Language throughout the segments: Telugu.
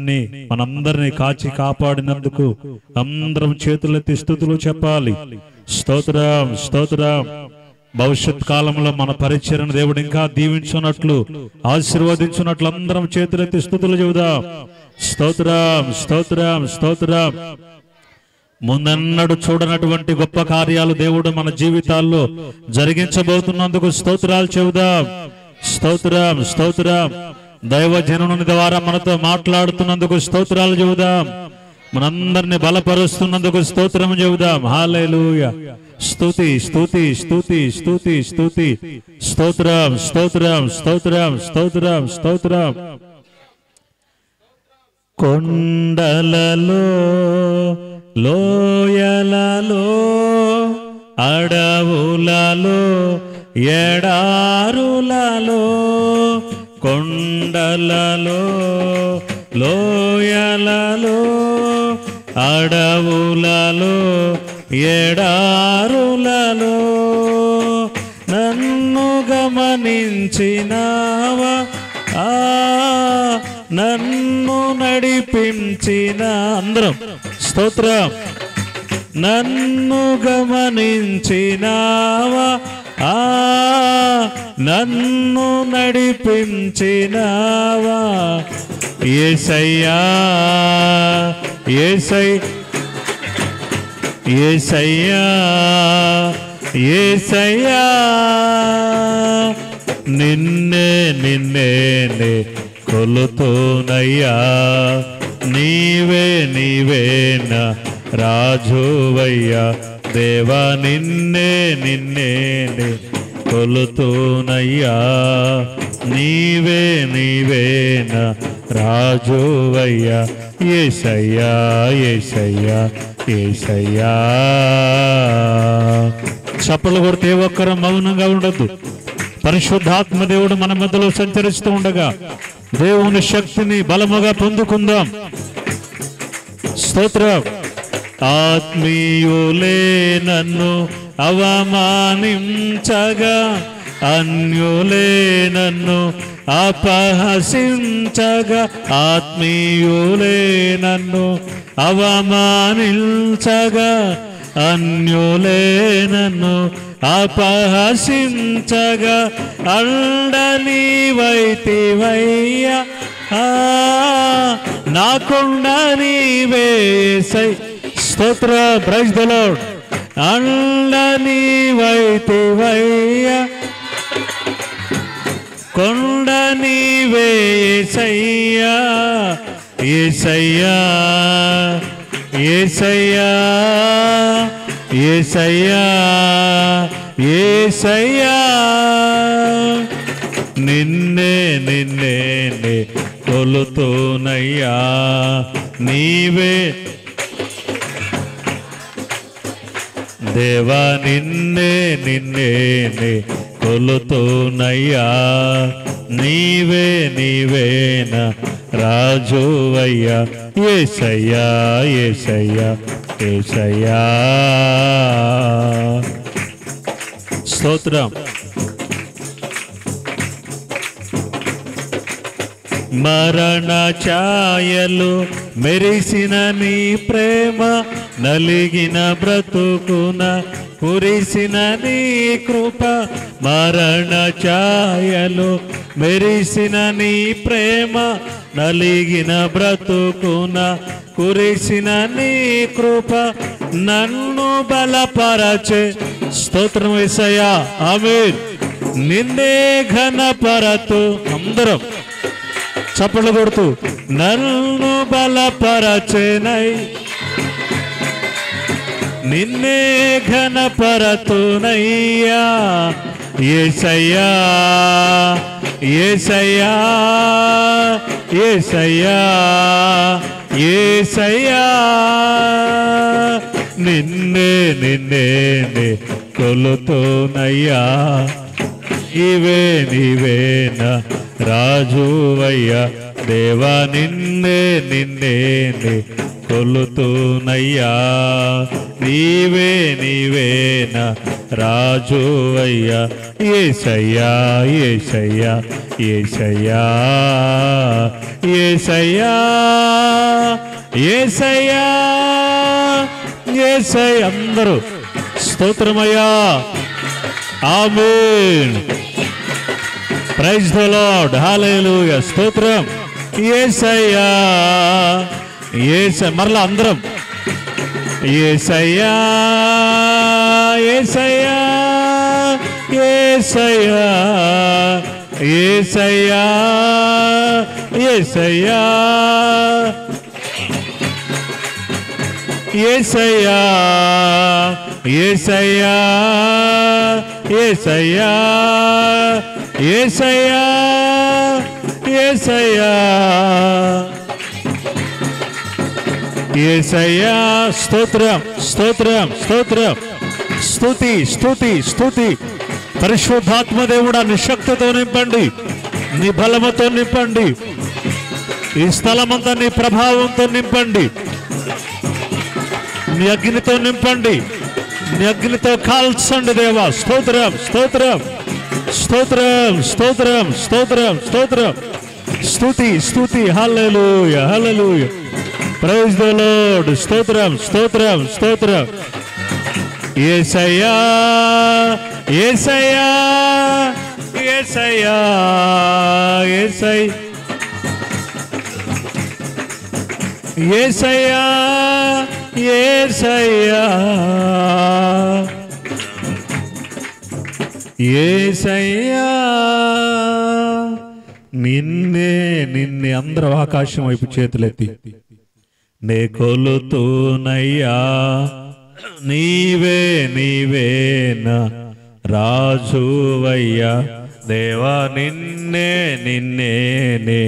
నన్ను మనందరినీ కాచి కాపాడినందుకు అందరం చేతులెత్తి స్తుతులు చెప్పాలి. స్తోత్రం, స్తోత్రం. భవిష్యత్ కాలంలో మన పరిచర్యను దేవుడు ఇంకా దీవించున్నట్లు, ఆశీర్వదించున్నట్లు అందరం చేతులెత్తి స్తుతులు చెబుదాం. స్తోత్రం, స్తోత్రం, స్తోత్రం. ముందన్నడు చూడనటువంటి గొప్ప కార్యాలు దేవుడు మన జీవితాల్లో జరిగించబోతున్నందుకు స్తోత్రాలు చెబుదాం. స్తోత్రం, స్తోత్రం. దైవజనుని ద్వారా మనతో మాట్లాడుతున్నందుకు స్తోత్రాలు చెబుదాం. మనందరిని బలపరుస్తున్నందుకు స్తోత్రం చెబుదాం. హల్లెలూయా. స్తుతి, స్తుతి, స్తుతి, స్తుతి, స్తుతి. స్తోత్రం, స్తోత్రం, స్తోత్రం, స్తోత్రం, స్తోత్రం. కొండలలో, లోయలలో, అడవులలో, ఎడారులలో, కొండలలో, లోయలలో, అడవులలో, ఎడారులలో నన్ను గమనించినావా, నన్ను నడిపించిన అందరం స్తోత్రం. నన్ను గమనించినావా, నన్ను నడిపించినావా. యేసయ్యా, యేసయ్యా, యేసయ్యా, నిన్నే నిన్నే కొలుతోనయ్యా. నీవే నీవేనా రాజువయ్యా. దేవా నిన్నే నిన్నే కొలుతోనయ్యా. నీవే నీవేనా రాజువయ్యా. యేసయ్యా, యేసయ్యా, యేసయ్యా. చప్పలు కొడితే ఒక్కరు మౌనంగా ఉండద్దు. పరిశుద్ధాత్మ దేవుడు మన మధ్యలో సంచరిస్తూ ఉండగా దేవుని శక్తిని బలముగా పొందుకుందాం. స్తోత్రం. ఆత్మీయులే నన్ను అవమానించగా, అన్యులే నన్ను అపహసించగా, ఆత్మీయులే నన్ను అవమానించగా, అన్యులే నన్ను అపహసించగా, అండనీవైతివయ్యా, నాకుండ నీవేసై. స్తోత్ర, ప్రైజ్ ది లార్డ్. అండనీవైతివయ్యా, కొండ నీవేసయ్యా. యేసయ్యా, యేసయ్యా, యేసయ్యా, యేసయ్యా, నిన్నే నిన్నే కొలుతోనయ్యా. నీవే దేవా, నిన్నే నిన్నే కొలుతోనయ్యా. నీవే నీవేనా రాజువయ్యా. యేసయ్యా, యేసయ్యా, యేసయ్యా. స్తోత్రం. మరణ ఛాయలు మెరిసిన నీ ప్రేమ, నలిగిన బ్రతుకున కురిసిన నీ కృప. మరణ ఛాయలు మెరిసిన నీ ప్రేమ, నలిగిన బ్రతుకున కురిసిన నీ కృప. నన్ను బలపరచే. స్తోత్రం యేసయ్యా. ఆమేన్. నిన్నే ఘనపరతు. అందరం చప్పట్లు కొడుతూ నన్ను బలపరచెనై, నిన్నే ఘనపరతునయ్యా. యేసయ్యా, యేసయ్యా, యేసయ్యా, యేసయ్యా, నిన్నే నిన్నే కొలుతోనయ్యా. ఇవే నీవేనా రాజువయ్యా. దేవా నిన్నే నిన్నే కొలుతోనయ్యా. నీవే నీవేనా రాజువయ్యా. యేసయ్యా, యేసయ్యా, యేసయ్యా, యేసయ్యా, యేసయ్యా యేసయ్య అందరూ స్తోత్రమయ్యా. Amen. Praise the lord. Hallelujah. స్తోత్రం. యేసయ్యా యేసయ్య. మరలా అందరం యేసయ్యా యేసయ్యా యేసయ్యా యేసయ్యా యేసయ్యా యేసయ్యా యేసయ్యా యేసయ్యా యేసయ్యా యేసయ్యా యేసయ్యా. స్తోత్రం స్తోత్రం స్తోత్రం. స్తుతి స్తుతి స్తుతి. పరిశుద్ధాత్మ దేవుడా నీ శక్తితో నింపండి, నీ బలముతో నింపండి, ఈ స్థలమంతా నీ ప్రభావంతో నింపండి, నీ అగ్నితో నింపండి, నీ అగ్నితో కాల్చండి దేవా. స్తోత్రం స్తోత్రం స్తోత్రం స్తోత్రం స్తోత్రం స్తోత్రం. స్తుతి స్తుతి. Hallelujah hallelujah. Praise the lord. స్తోత్రం స్తోత్రం స్తోత్రం. యేసయ్యా యేసయ్యా యేసయ్యా యేసయ్యా యేసయ్యా యేసయ్యా యేసయ్యా. నిన్నే నిన్నే అందరూ ఆకాశం వైపు చేతులెత్తి నే కొలుతూనయ్యా, నీవే నీవేనా రాజువయ్యా దేవా, నిన్నే నిన్నే నే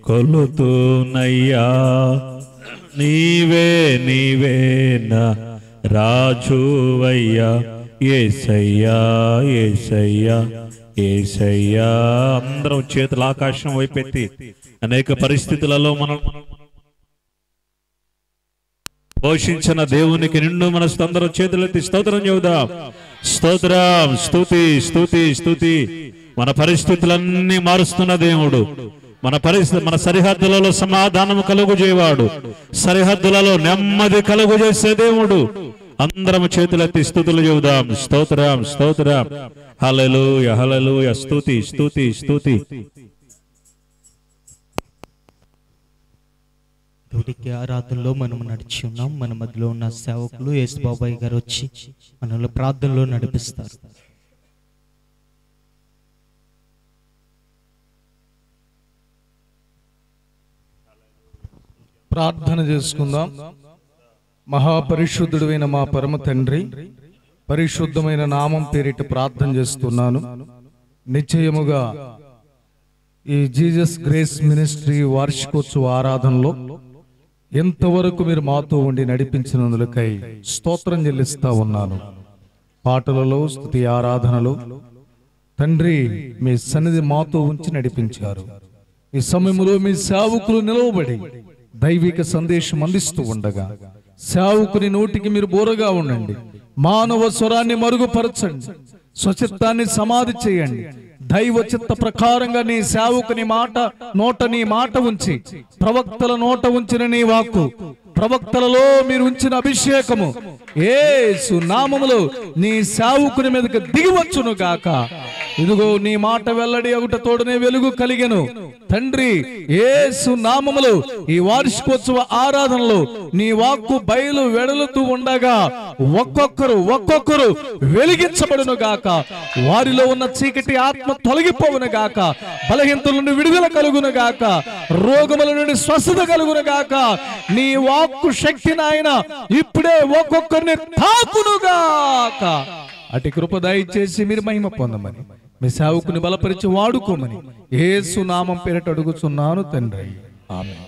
కొలుతూనయ్యా, నీవే నీవేనా రాజువయ్యా. యేసయ్యా యేసయ్యా యేసయ్యా. అందరం చేతులు ఆకాశం వైపెత్తి అనేక పరిస్థితులలో మనం పోషించిన దేవునికి నిండు మనసు అందరూ చేతులెత్తి స్తోత్రం చెబుదాం. స్తోత్రం. స్తుతి స్తుతి స్తుతి. మన పరిస్థితులన్నీ మారుస్తున్న దేవుడు, మన సరిహద్దులలో సమాధానం కలుగు చేయవాడు, సరిహద్దులలో నెమ్మది కలుగు చేసే దేవుడు. అందరం చేతులెత్తి స్తుతులు చెబుదాం. స్తోత్రం స్తోత్రం. హల్లెలూయా హల్లెలూయా. స్తుతి స్తుతి స్తుతి. దేవుడికి ఆరాధనలో మనం నడిచి ఉన్నాం. మన మధ్యలో ఉన్న సేవకులు యేసు బాబాయ్ గారు వచ్చి మనల్ని ప్రార్థనలో నడిపిస్తారు. ప్రార్థన చేసుకుందాం. మహాపరిశుద్ధుడైన మా పరమ తండ్రి, పరిశుద్ధమైన నామం పేరిట ప్రార్థన చేస్తున్నాను. నిశ్చయముగా ఈ జీసస్ గ్రేస్ మినిస్ట్రీ వార్షికోత్సవ ఆరాధనలో ఎంతవరకు మీరు మాతో ఉండి నడిపించినందులకై స్తోత్రం చెల్లిస్తా ఉన్నాను. పాటలలో, స్తుతి ఆరాధనలో తండ్రి మీ సన్నిధి మాతో ఉంచి నడిపించారు. ఈ సమయంలో మీ సేవకులు నిలవబడి దైవిక సందేశం అందిస్తూ ఉండగా సేవకుని నోటికి మీరు బోరగా ఉండండి. మానవ స్వరాన్ని మరుగుపరచండి, స్వచిత్తాన్ని సమాధి చేయండి. దైవ చిత్త ప్రకారంగా నీ సేవకుని నోట నీ మాట ఉంచి, ప్రవక్తల నోట ఉంచిన నీ వాక్కు, ప్రవక్తలలో మీరు ఉంచిన అభిషేకము యేసు నామములో నీ సేవకుని మీదకి దిగివచ్చును గాక. ఇదిగో నీ మాట వెల్లడి అగుట తోడనే వెలుగు కలిగెను. తండ్రి యేసు నామములో ఈ వార్షికోత్సవ ఆరాధనలో నీ వాక్కు బయలు వెడలుతూ ఉండగా ఒక్కొక్కరు వెలిగించబడును గాక. వారిలో ఉన్న చీకటి ఆత్మ తొలగిపోవును గాక. బలహీనతల నుండి విడుదల కలుగును గాక. రోగముల నుండి స్వస్థత కలుగును గాక. నీ వాక్కు శక్తి నాయన ఇప్పుడే ఒక్కొక్కరిని తాకును గాక. అటు కృప దయచేసి మీరు మహిమ పొందమని, మీ సేవకుని బలపరిచి వాడుకోమని యేసు నామం పేరిట అడుగుచున్నాను తండ్రి. ఆమేన్.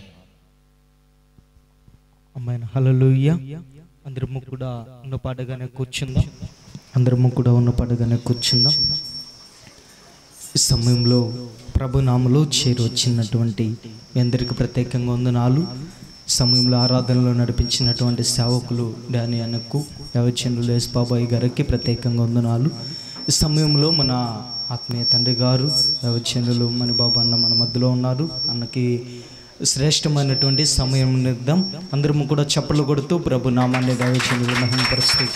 అమ్మాయిన హల్లెలూయా. అందరము కూడా ఉన్న పాటగానే కూర్చుందాం. అందరము కూడా ఉన్న పాటగానే కూర్చుందాం. ఈ సమయంలో ప్రభు నామములో చేరి వచ్చినటువంటి మీ అందరికి ప్రత్యేకంగా వందనాలు. సమయంలో ఆరాధనలో నడిపించినటువంటి సేవకులు డాని అన్నకు, దేవచంద్రులు యేసు బాబాయ్ గారికి ప్రత్యేకంగా వందనాలు. ఈ సమయంలో మన ఆత్మీయ తండ్రి గారు దేవచంద్రులు మణిబాబు అన్న మన మధ్యలో ఉన్నారు. అన్నకి శ్రేష్టమైనటువంటి సమయం నిర్దాం. అందరము కూడా చప్పట్లు కొడుతూ ప్రభు నామాన్ని దైవజనులు మహిమపరుస్తూ